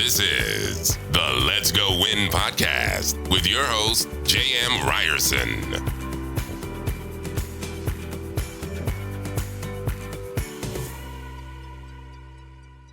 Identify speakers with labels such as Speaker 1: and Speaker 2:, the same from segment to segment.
Speaker 1: This is the Let's Go Win podcast with your host, J.M. Ryerson.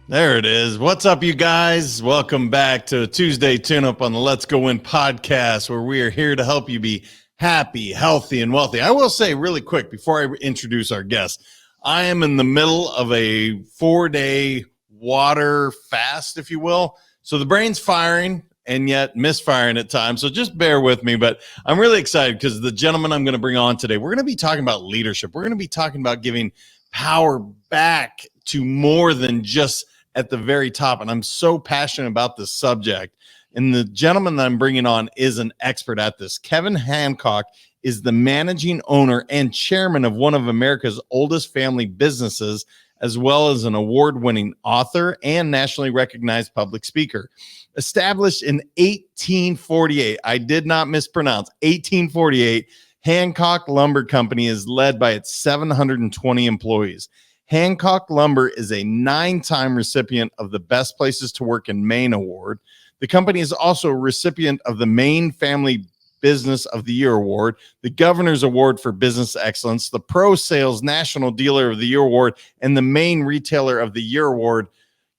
Speaker 2: There it is. What's up, you guys? Welcome back to a Tuesday tune-up on the Let's Go Win podcast, where we are here to help you be happy, healthy, and wealthy. I will say really quick before I introduce our guest, I am in the middle of a 4-day water fast, if you will. So the brain's firing and yet misfiring at times. So just bear with me, but I'm really excited because the gentleman I'm going to bring on today, we're going to be talking about leadership. We're going to be talking about giving power back to more than just at the very top. And I'm so passionate about this subject. And the gentleman that I'm bringing on is an expert at this. Kevin Hancock is the managing owner and chairman of one of America's oldest family businesses, as well as an award-winning author and nationally recognized public speaker. Established in 1848, I did not mispronounce, 1848, Hancock Lumber Company is led by its 720 employees. Hancock Lumber is a 9-time recipient of the Best Places to Work in Maine award. The company is also a recipient of the Maine Family Business of the Year award, the Governor's Award for Business Excellence, the ProSales National Dealer of the Year award, and the Maine Retailer of the Year award.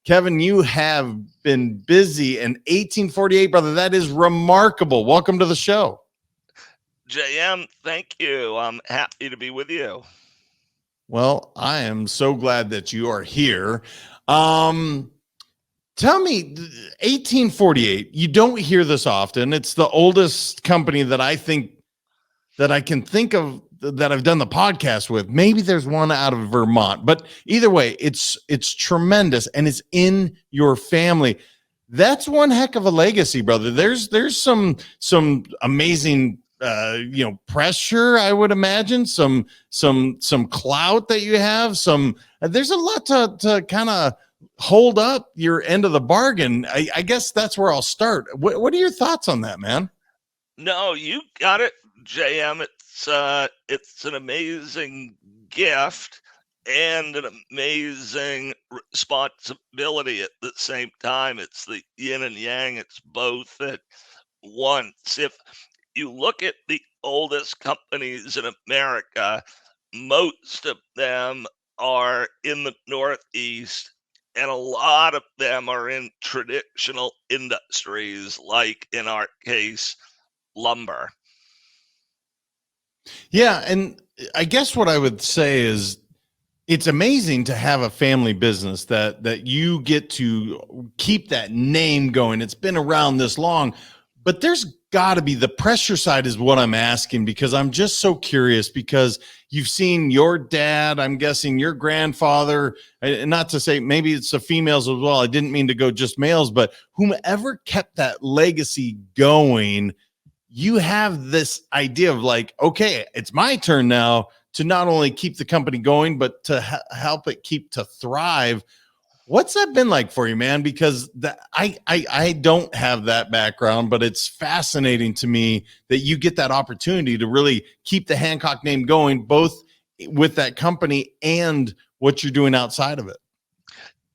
Speaker 2: Kevin, you have been busy in 1848, brother. That is remarkable. Welcome to the show.
Speaker 3: JM, thank you. I'm happy to be with you.
Speaker 2: Well, I am so glad that you are here. Tell me, 1848, you don't hear this often. It's the oldest company that I can think of that I've done the podcast with. Maybe there's one out of Vermont, but either way, it's tremendous and it's in your family. That's one heck of a legacy, brother. There's some amazing pressure, I would imagine, some clout that you have, there's a lot to kind of hold up your end of the bargain. I guess that's where I'll start. What are your thoughts on that, man?
Speaker 3: No, you got it, JM. It's an amazing gift and an amazing responsibility at the same time. It's the yin and yang. It's both at once. If you look at the oldest companies in America, most of them are in the Northeast, and a lot of them are in traditional industries, like in our case, lumber.
Speaker 2: Yeah, and I guess what I would say is it's amazing to have a family business that you get to keep that name going. It's been around this long, but there's got to be the pressure side is what I'm asking, because I'm just so curious, because you've seen your dad, I'm guessing your grandfather, and not to say maybe it's the females as well. I didn't mean to go just males, but whomever kept that legacy going, you have this idea of like, okay, it's my turn now to not only keep the company going, but to help it keep to thrive. What's that been like for you, man? Because I don't have that background, but it's fascinating to me that you get that opportunity to really keep the Hancock name going, both with that company and what you're doing outside of it.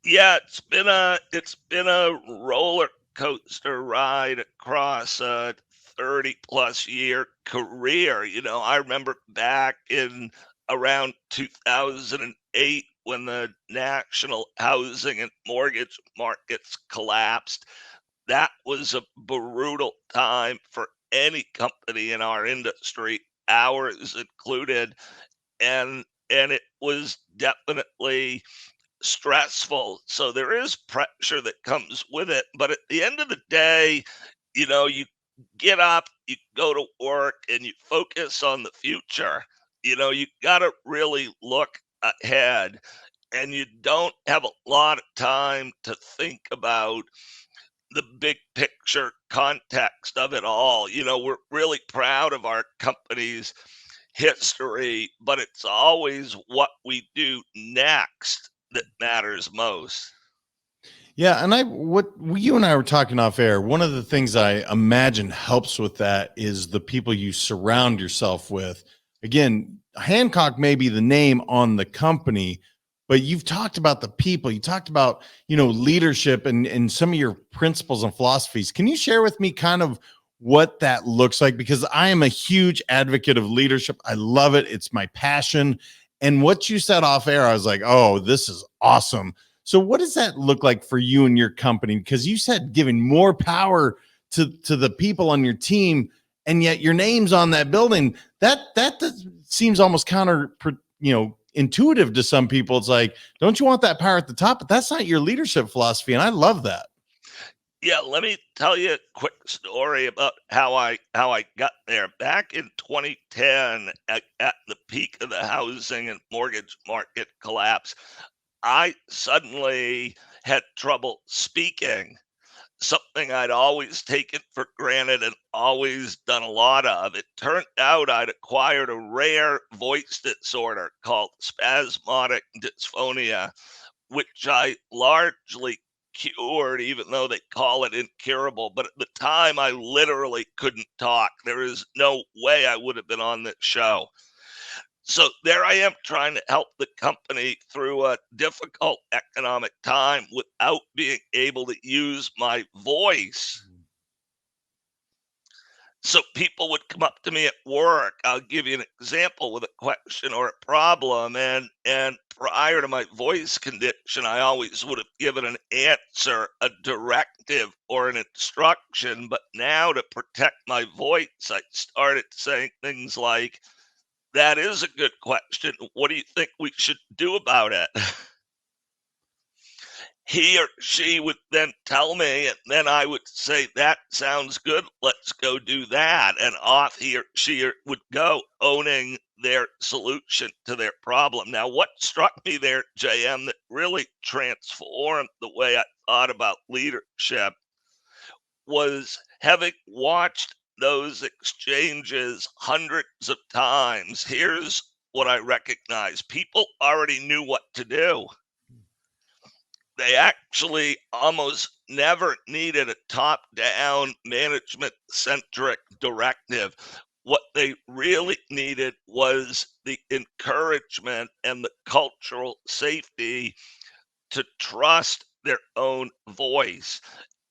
Speaker 3: Yeah, it's been a roller coaster ride across a 30+ year career. I remember back in around 2008, when the national housing and mortgage markets collapsed. That was a brutal time for any company in our industry, ours included, and it was definitely stressful. So there is pressure that comes with it, but at the end of the day, you get up, you go to work, and you focus on the future. You got to really look ahead, and you don't have a lot of time to think about the big picture context of it all. We're really proud of our company's history, but it's always what we do next that matters most.
Speaker 2: Yeah, and what you and I were talking off air, one of the things I imagine helps with that is the people you surround yourself with. Again, Hancock may be the name on the company, but you've talked about the people. You talked about, leadership and some of your principles and philosophies. Can you share with me kind of what that looks like? Because I am a huge advocate of leadership. I love it. It's my passion. And what you said off air, I was like, oh, this is awesome. So what does that look like for you and your company? Because you said giving more power to the people on your team, and yet your name's on that building. That seems almost intuitive to some people. It's like, don't you want that power at the top? But that's not your leadership philosophy, and I love that.
Speaker 3: Yeah, let me tell you a quick story about how I got there. Back in 2010, at the peak of the housing and mortgage market collapse, I suddenly had trouble speaking, something I'd always taken for granted and always done a lot of. It turned out I'd acquired a rare voice disorder called spasmodic dysphonia, which I largely cured, even though they call it incurable. But at the time, I literally couldn't talk. There is no way I would have been on this show. So there I am trying to help the company through a difficult economic time without being able to use my voice. So people would come up to me at work. I'll give you an example with a question or a problem. And prior to my voice condition, I always would have given an answer, a directive, or an instruction. But now to protect my voice, I started saying things like, that is a good question. What do you think we should do about it? He or she would then tell me, and then I would say, that sounds good. Let's go do that. And off he or she would go, owning their solution to their problem. Now, what struck me there, JM, that really transformed the way I thought about leadership was having watched those exchanges hundreds of times. Here's what I recognize: people already knew what to do. They actually almost never needed a top down management centric directive. What they really needed was the encouragement and the cultural safety to trust their own voice.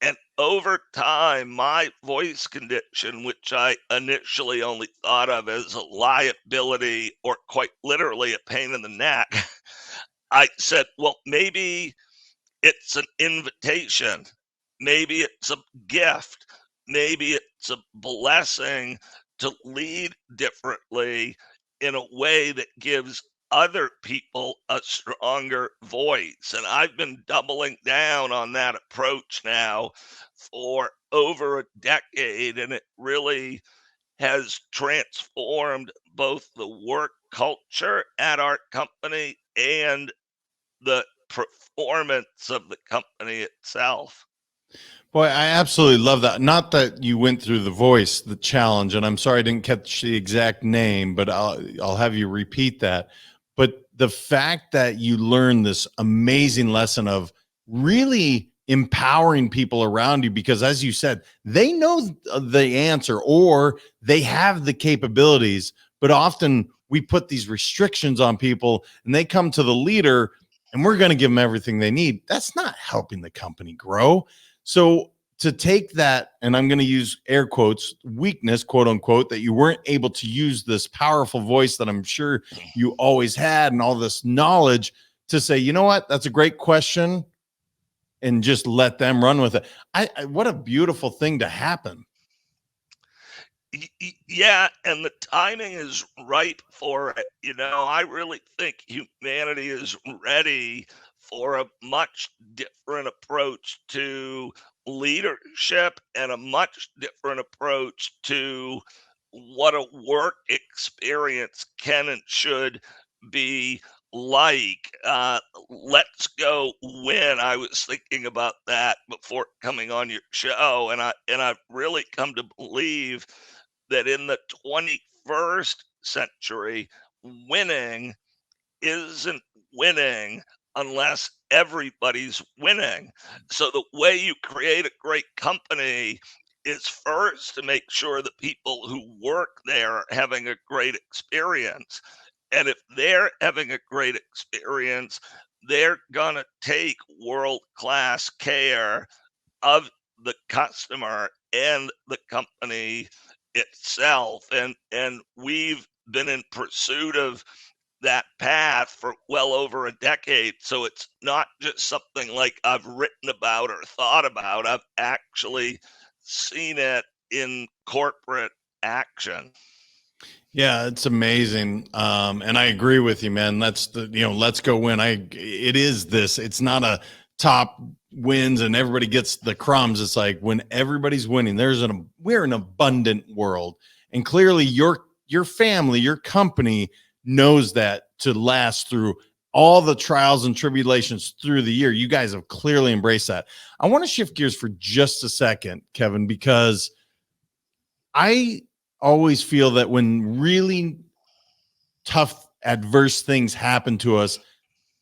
Speaker 3: And over time, my voice condition, which I initially only thought of as a liability or quite literally a pain in the neck, I said, well, maybe it's an invitation. Maybe it's a gift. Maybe it's a blessing to lead differently in a way that gives other people a stronger voice. And I've been doubling down on that approach now for over a decade, and it really has transformed both the work culture at our company and the performance of the company itself.
Speaker 2: Boy, I absolutely love that. Not that you went through the challenge, and I'm sorry I didn't catch the exact name, but I'll have you repeat that. But the fact that you learned this amazing lesson of really empowering people around you, because as you said, they know the answer or they have the capabilities, but often we put these restrictions on people and they come to the leader and we're going to give them everything they need. That's not helping the company grow. So to take that, and I'm going to use air quotes, weakness, quote unquote, that you weren't able to use this powerful voice that I'm sure you always had and all this knowledge to say, you know what, that's a great question, and just let them run with it. What a beautiful thing to happen.
Speaker 3: Yeah, and the timing is ripe for it. I really think humanity is ready for a much different approach to leadership and a much different approach to what a work experience can and should be like. Let's go win. I was thinking about that before coming on your show, and I've really come to believe that in the 21st century, winning isn't winning unless everybody's winning. So the way you create a great company is first to make sure the people who work there are having a great experience. And if they're having a great experience, they're going to take world-class care of the customer and the company itself. And we've been in pursuit of that path for well over a decade. So it's not just something like I've written about or thought about. I've actually seen it in corporate action.
Speaker 2: Yeah, it's amazing. And I agree with you, man. That's let's go win. It is this. It's not a top wins and everybody gets the crumbs. It's like when everybody's winning, we're an abundant world. And clearly your family, your company knows that to last through all the trials and tribulations through the year. You guys have clearly embraced that. I want to shift gears for just a second, Kevin, because I always feel that when really tough, adverse things happen to us,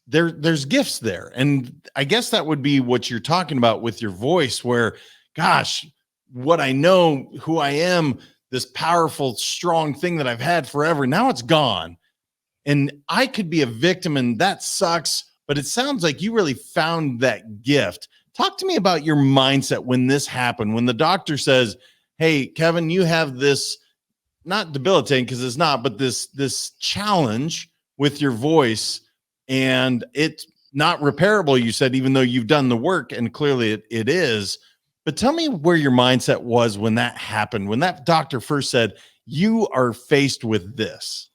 Speaker 2: there's gifts there. And I guess that would be what you're talking about with your voice, where, gosh, what I know, who I am, this powerful, strong thing that I've had forever, now it's gone. And I could be a victim, and that sucks. But it sounds like you really found that gift. Talk to me about your mindset when this happened, when the doctor says, hey, Kevin, you have this, not debilitating because it's not, but this challenge with your voice, and it's not repairable, you said, even though you've done the work, and clearly it is. But tell me where your mindset was when that happened, when that doctor first said, you are faced with this.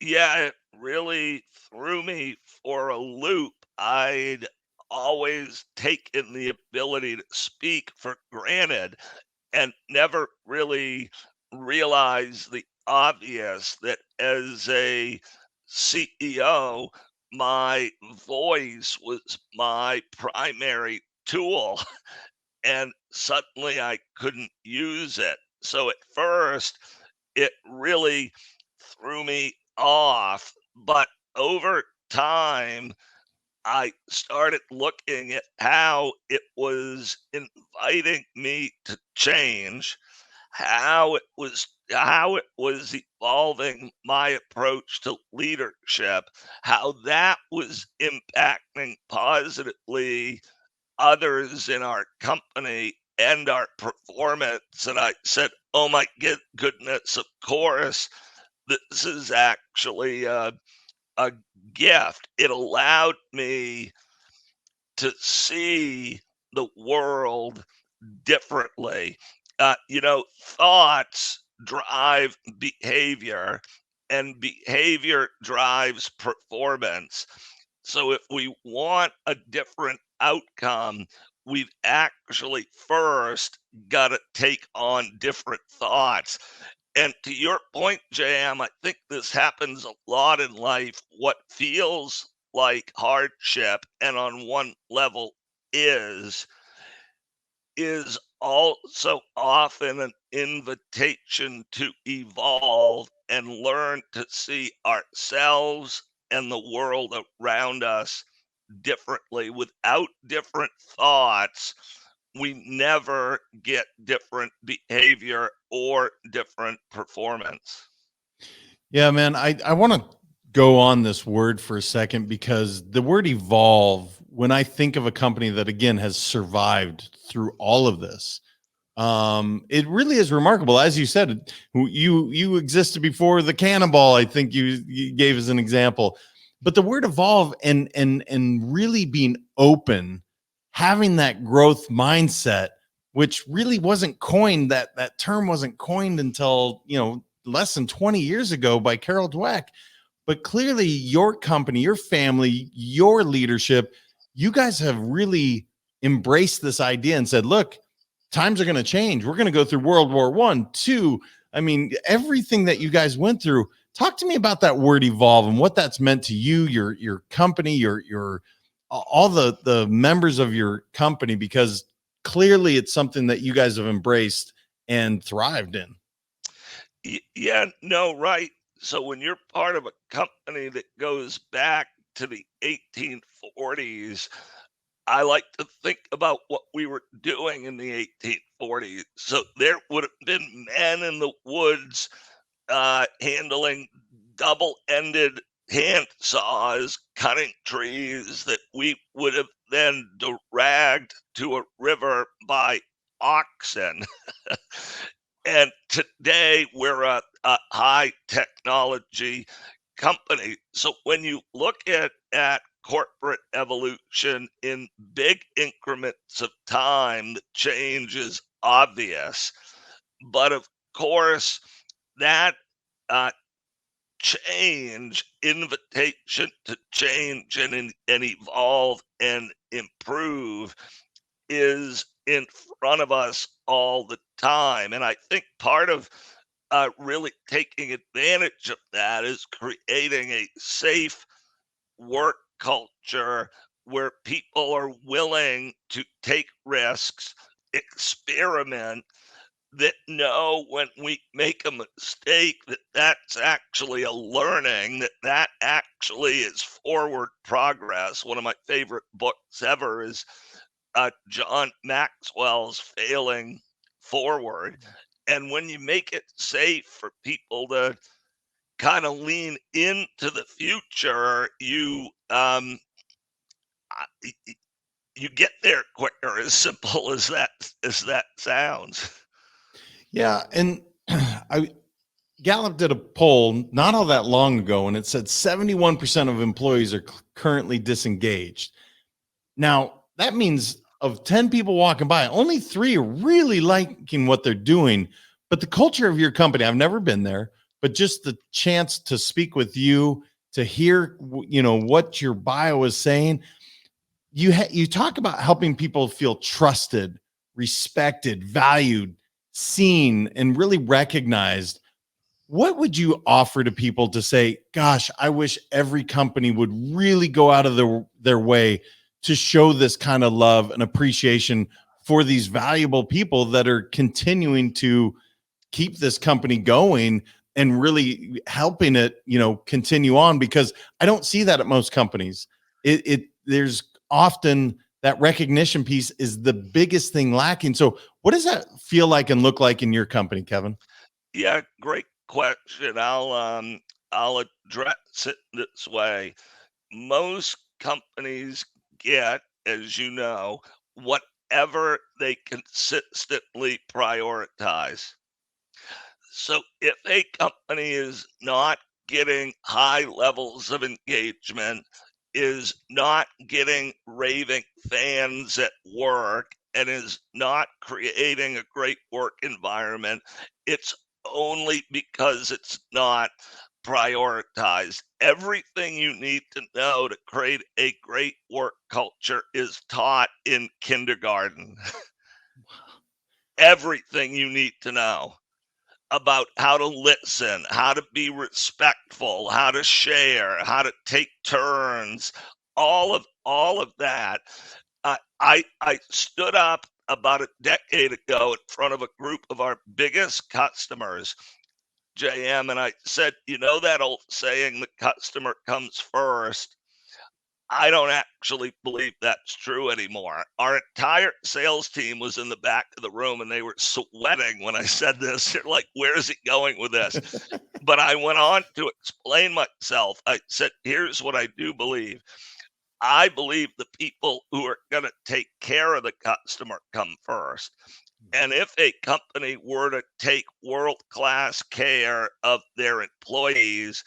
Speaker 3: Yeah, it really threw me for a loop. I'd always taken the ability to speak for granted and never really realized the obvious, that as a CEO, my voice was my primary tool, and suddenly I couldn't use it. So at first, it really threw me off. But over time, I started looking at how it was inviting me to change, how it was evolving my approach to leadership, how that was impacting positively others in our company and our performance. And I said, oh my goodness, of course, this is actually a gift. It allowed me to see the world differently. Thoughts drive behavior, and behavior drives performance. So if we want a different outcome, we've actually first got to take on different thoughts. And to your point, JM, I think this happens a lot in life. What feels like hardship, and on one level is is also often an invitation to evolve and learn to see ourselves and the world around us differently. Without different thoughts, we never get different behavior or different performance.
Speaker 2: Yeah, man, I want to go on this word for a second, because the word evolve, when I think of a company that again has survived through all of this, it really is remarkable. As you said, you existed before the cannonball, I think you gave as an example. But the word evolve and really being open, having that growth mindset, which really wasn't coined, that term wasn't coined until less than 20 years ago by Carol Dweck. But clearly your company, your family, your leadership, you guys have really embraced this idea and said, look, times are going to change. We're going to go through World War I, II. I mean, everything that you guys went through. Talk to me about that word evolve and what that's meant to you, your company, your all the members of your company, because clearly it's something that you guys have embraced and thrived in.
Speaker 3: Yeah, no, right. So when you're part of a company that goes back to the 1840s, I like to think about what we were doing in the 1840s. So there would have been men in the woods handling double-ended hand saws cutting trees that we would have then dragged to a river by oxen. And today we're a high technology company. So when you look at corporate evolution in big increments of time, the change is obvious. But of course, that uh, change, invitation to change and evolve and improve is in front of us all the time. And I think part of really taking advantage of that is creating a safe work culture where people are willing to take risks, experiment, that know when we make a mistake that that's actually a learning, that actually is forward progress. One of my favorite books ever is John Maxwell's Failing Forward. And when you make it safe for people to kind of lean into the future, you get there quicker. As simple as that sounds.
Speaker 2: Yeah, and Gallup did a poll not all that long ago, and it said 71% of employees are currently disengaged. Now, that means of 10 people walking by, only 3 are really liking what they're doing. But the culture of your company, I've never been there, but just the chance to speak with you, to hear, what your bio is saying, you talk about helping people feel trusted, respected, valued, seen, and really recognized. What would you offer to people to say, gosh, I wish every company would really go out of their way to show this kind of love and appreciation for these valuable people that are continuing to keep this company going and really helping it, continue on? Because I don't see that at most companies. There's often that recognition piece is the biggest thing lacking. So what does that feel like and look like in your company, Kevin?
Speaker 3: Yeah, great question. I'll address it this way. Most companies get, as you know, whatever they consistently prioritize. So if a company is not getting high levels of engagement, is not getting raving fans at work, and is not creating a great work environment, it's only because it's not prioritized. Everything you need to know to create a great work culture is taught in kindergarten. Everything you need to know about how to listen, how to be respectful, how to share, how to take turns, all of that. I stood up about a decade ago in front of a group of our biggest customers, JM, and I said, you know that old saying, the customer comes first. I don't actually believe that's true anymore. Our entire sales team was in the back of the room and they were sweating when I said this. They're like, where is he going with this? But I went on to explain myself. I said, here's what I do believe. I believe the people who are going to take care of the customer come first. And if a company were to take world-class care of their employees,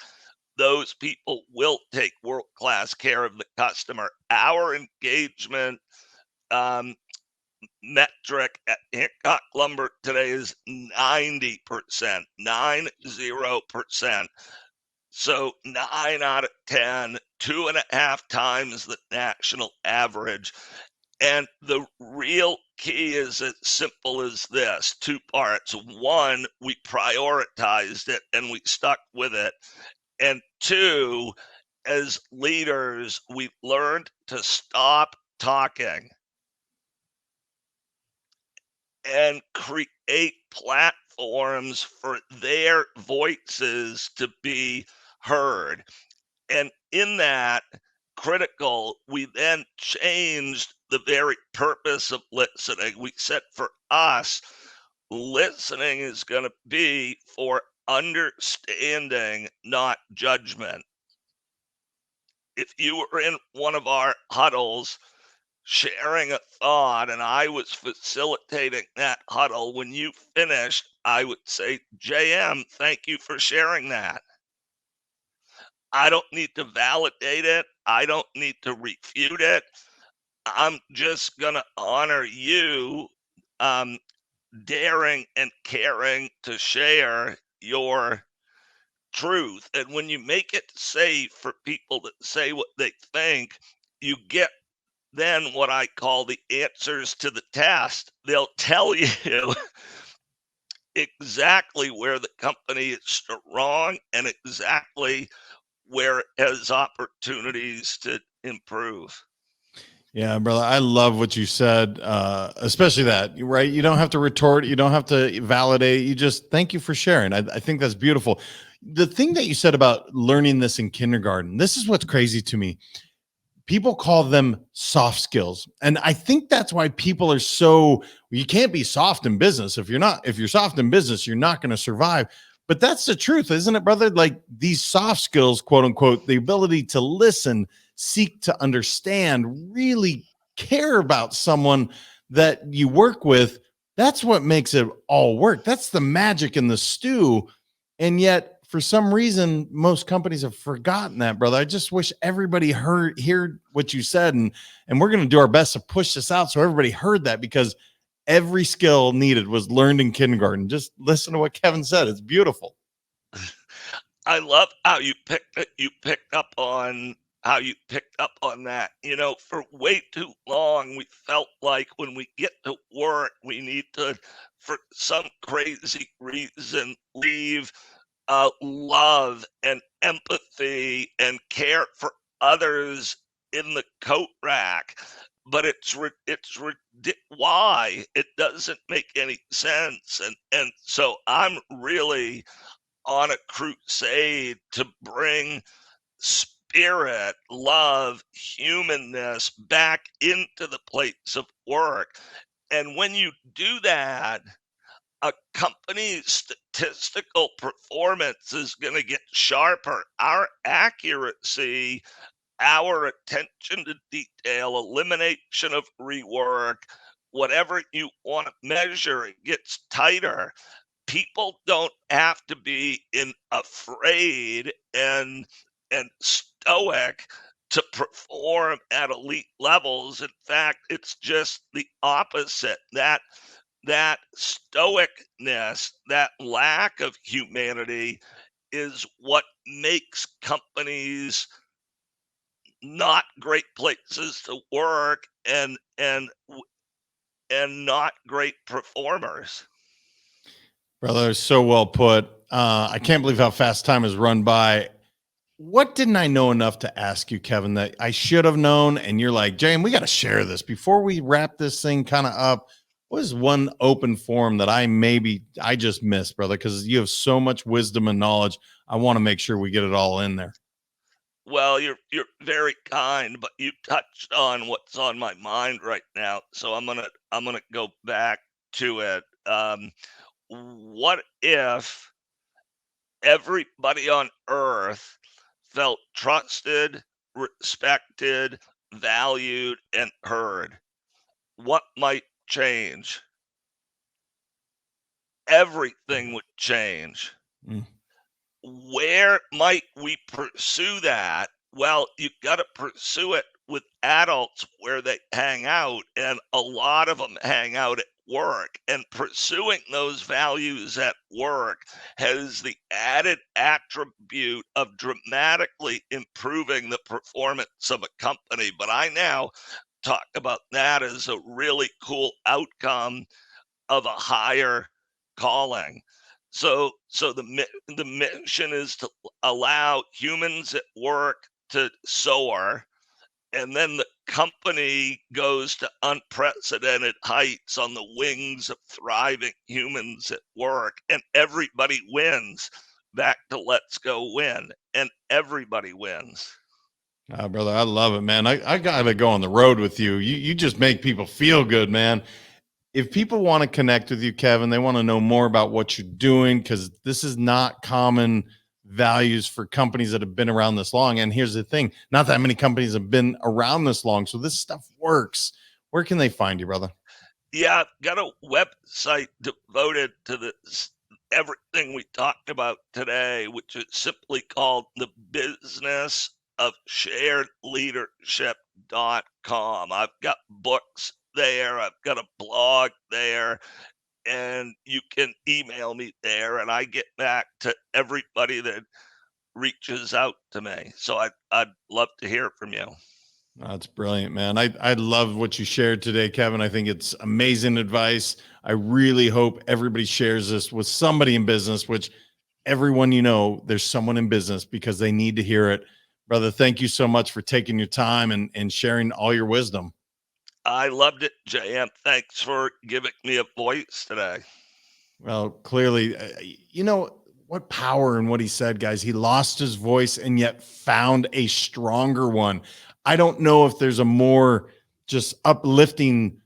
Speaker 3: those people will take world-class care of the customer. Our engagement um, metric at Hancock Lumber today is 90%, 90%. So 9 out of 10, 2.5 times the national average. And the real key is as simple as this: 2 parts. 1, we prioritized it and we stuck with it. And 2, as leaders, we learned to stop talking and create platforms for their voices to be heard. And in that critical, we then changed the very purpose of listening. We said for us, listening is going to be for understanding, not judgment. if you were in one of our huddles sharing a thought and I was facilitating that huddle, when you finished, I would say, JM, thank you for sharing that. I don't need to validate it. I don't need to refute it. I'm just going to honor you daring and caring to share your truth. And when you make it safe for people to say what they think, you get then what I call the answers to the test. They'll tell you exactly where the company is wrong and exactly where it has opportunities to improve.
Speaker 2: Yeah, brother, I love what you said, especially that, right? You don't have to retort. You don't have to validate. You just thank you for sharing. I think that's beautiful. The thing that you said about learning this in kindergarten, this is what's crazy to me. People call them soft skills. And I think that's why people are so, you can't be soft in business. If you're soft in business, you're not going to survive. But that's the truth, isn't it, brother? Like these soft skills, quote unquote, the ability to listen, seek to understand, really care about someone that you work with. That's what makes it all work. That's the magic in the stew. And yet, for some reason, most companies have forgotten that, brother. I just wish everybody heard what you said, and we're going to do our best to push this out so everybody heard that, because every skill needed was learned in kindergarten. Just listen to what Kevin said. It's beautiful.
Speaker 3: I love how you picked up on that. You know, for way too long, we felt like when we get to work, we need to, for some crazy reason, leave love and empathy and care for others in the coat rack. But why? It doesn't make any sense. And so I'm really on a crusade to bring spirit, love, humanness back into the place of work. And when you do that, a company's statistical performance is going to get sharper. Our accuracy, our attention to detail, elimination of rework, whatever you want to measure, it gets tighter. People don't have to be afraid and stoic to perform at elite levels. In fact, it's just the opposite. That stoicness, that lack of humanity is what makes companies not great places to work and not great performers.
Speaker 2: Brother, so well put. I can't believe how fast time has run by. What didn't I know enough to ask you, Kevin, that I should have known? And you're like, James, we got to share this before we wrap this thing kind of up. What is one open forum that I just missed, brother? Because you have so much wisdom and knowledge. I want to make sure we get it all in there.
Speaker 3: Well, you're very kind, but you touched on what's on my mind right now, so I'm gonna go back to it. What if everybody on Earth felt trusted, respected, valued, and heard? What might change? Everything would change.
Speaker 2: Mm.
Speaker 3: Where might we pursue that? Well, you got to pursue it with adults where they hang out, and a lot of them hang out at work. And pursuing those values at work has the added attribute of dramatically improving the performance of a company. But I now talk about that as a really cool outcome of a higher calling. So the mission is to allow humans at work to soar, and then the company goes to unprecedented heights on the wings of thriving humans at work, and everybody wins. Back to let's go win, and everybody wins.
Speaker 2: Brother, I love it, man. I gotta go on the road with you. You just make people feel good, man. If people want to connect with you, Kevin, they want to know more about what you're doing, because this is not common values for companies that have been around this long. And here's the thing, not that many companies have been around this long, so this stuff works. Where can they find you, brother?
Speaker 3: Yeah, I've got a website devoted to this, everything we talked about today, which is simply called the Business of Shared Leadership.com. I've got books there, I've got a blog there, and you can email me there, and I get back to everybody that reaches out to me. So I'd love to hear from you.
Speaker 2: That's brilliant, man. I love what you shared today, Kevin. I think it's amazing advice. I really hope everybody shares this with somebody in business, which everyone, there's someone in business because they need to hear it. Brother, thank you so much for taking your time and sharing all your wisdom.
Speaker 3: I loved it, JM. Thanks for giving me a voice today.
Speaker 2: Well, clearly, what power in what he said, guys. He lost his voice and yet found a stronger one. I don't know if there's a more just uplifting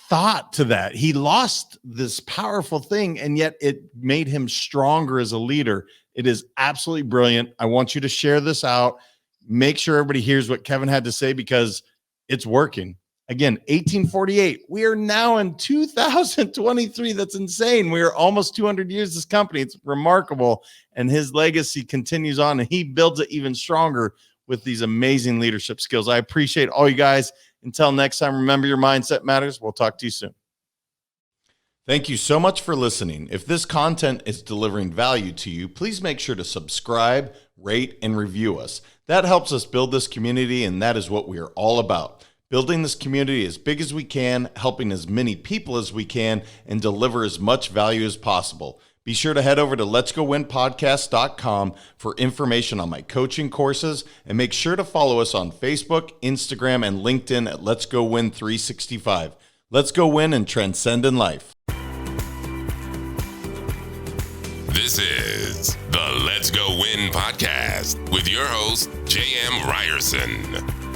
Speaker 2: thought to that. He lost this powerful thing and yet it made him stronger as a leader. It is absolutely brilliant. I want you to share this out. Make sure everybody hears what Kevin had to say because it's working. Again, 1848. We are now in 2023. That's insane. We are almost 200 years this company. It's remarkable. And his legacy continues on and he builds it even stronger with these amazing leadership skills. I appreciate all you guys. Until next time, remember your mindset matters. We'll talk to you soon. Thank you so much for listening. If this content is delivering value to you, please make sure to subscribe, rate, and review us. That helps us build this community, and that is what we are all about. Building this community as big as we can, helping as many people as we can, and deliver as much value as possible. Be sure to head over to letsgowinpodcast.com for information on my coaching courses, and make sure to follow us on Facebook, Instagram, and LinkedIn at Let's Go Win 365. Let's go win and transcend in life.
Speaker 1: This is the Let's Go Win podcast with your host, J.M. Ryerson.